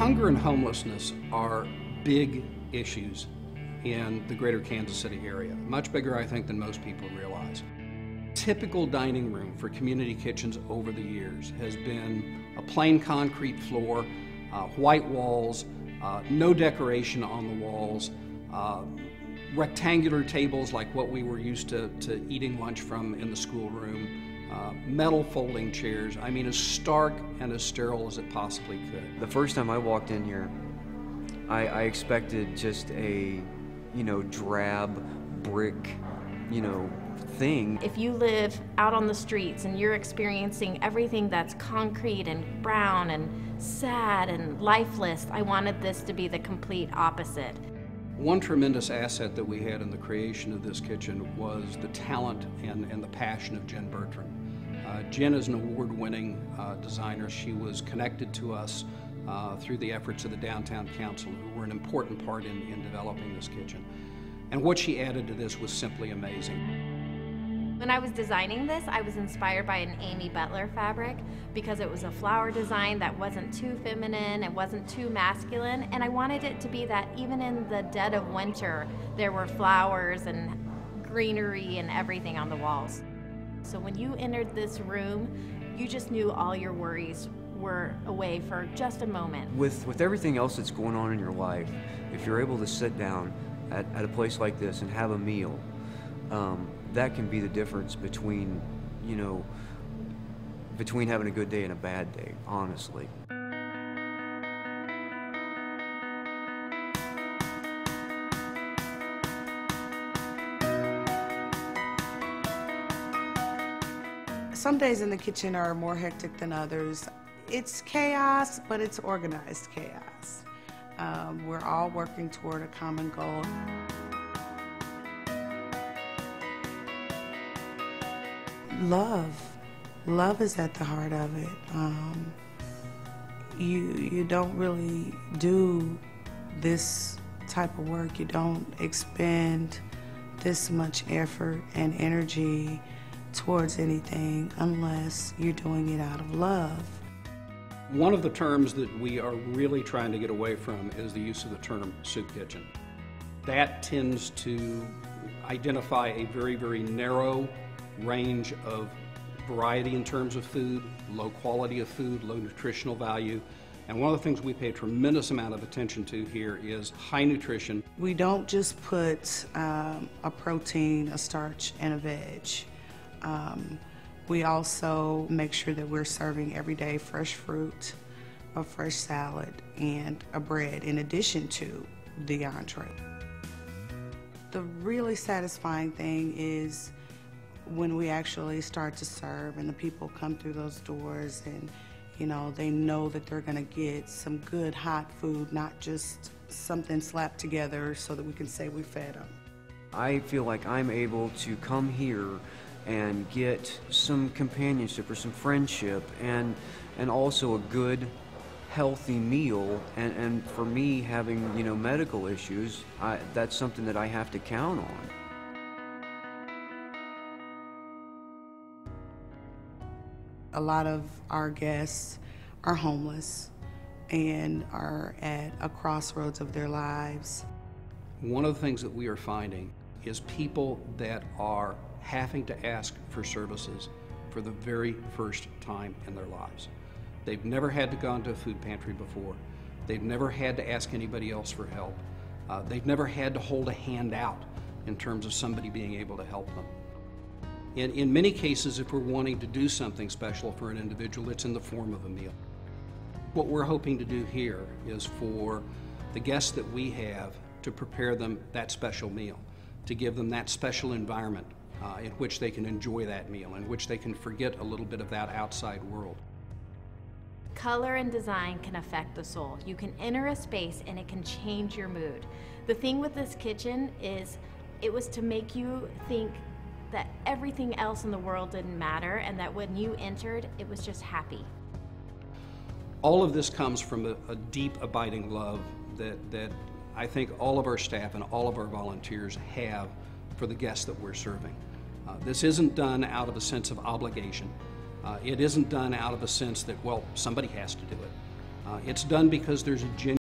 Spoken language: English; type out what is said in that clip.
Hunger and homelessness are big issues in the greater Kansas City area, much bigger, I think, than most people realize. Typical dining room for community kitchens over the years has been a plain concrete floor, white walls, no decoration on the walls, rectangular tables like what we were used to eating lunch from in the schoolroom, metal folding chairs. I mean, as stark and as sterile as it possibly could. The first time I walked in here, I expected just a, drab brick, thing. If you live out on the streets and you're experiencing everything that's concrete and brown and sad and lifeless, I wanted this to be the complete opposite. One tremendous asset that we had in the creation of this kitchen was the talent and the passion of Jen Bertrand. Jen is an award-winning designer. She was connected to us through the efforts of the Downtown Council, who were an important part in developing this kitchen. And what she added to this was simply amazing. When I was designing this, I was inspired by an Amy Butler fabric because it was a flower design that wasn't too feminine, it wasn't too masculine, and I wanted it to be that even in the dead of winter, there were flowers and greenery and everything on the walls. So when you entered this room, you just knew all your worries were away for just a moment. With everything else that's going on in your life, if you're able to sit down at a place like this and have a meal, that can be the difference between, between having a good day and a bad day, honestly. Some days in the kitchen are more hectic than others. It's chaos, but it's organized chaos. We're all working toward a common goal. Love is at the heart of it. You don't really do this type of work. You don't expend this much effort and energy towards anything unless you're doing it out of love. One of the terms that we are really trying to get away from is the use of the term soup kitchen. That tends to identify a very, very narrow range of variety in terms of food, low quality of food, low nutritional value. And one of the things we pay a tremendous amount of attention to here is high nutrition. We don't just put a protein, a starch, and a veg. We also make sure that we're serving everyday fresh fruit, a fresh salad, and a bread in addition to the entree. The really satisfying thing is when we actually start to serve and the people come through those doors and they know that they're gonna get some good hot food, not just something slapped together so that we can say we fed them. I feel like I'm able to come here and get some companionship or some friendship and also a good, healthy meal. And for me, having medical issues, that's something that I have to count on. A lot of our guests are homeless and are at a crossroads of their lives. One of the things that we are finding is people that are having to ask for services for the very first time in their lives. They've never had to go into a food pantry before. They've never had to ask anybody else for help. They've never had to hold a hand out in terms of somebody being able to help them. In many cases, if we're wanting to do something special for an individual, it's in the form of a meal. What we're hoping to do here is for the guests that we have to prepare them that special meal, to give them that special environment in which they can enjoy that meal, in which they can forget a little bit of that outside world. Color and design can affect the soul. You can enter a space and it can change your mood. The thing with this kitchen is it was to make you think that everything else in the world didn't matter and that when you entered, it was just happy. All of this comes from a deep, abiding love that I think all of our staff and all of our volunteers have for the guests that we're serving. This isn't done out of a sense of obligation. It isn't done out of a sense that, well, somebody has to do it. It's done because there's a genuine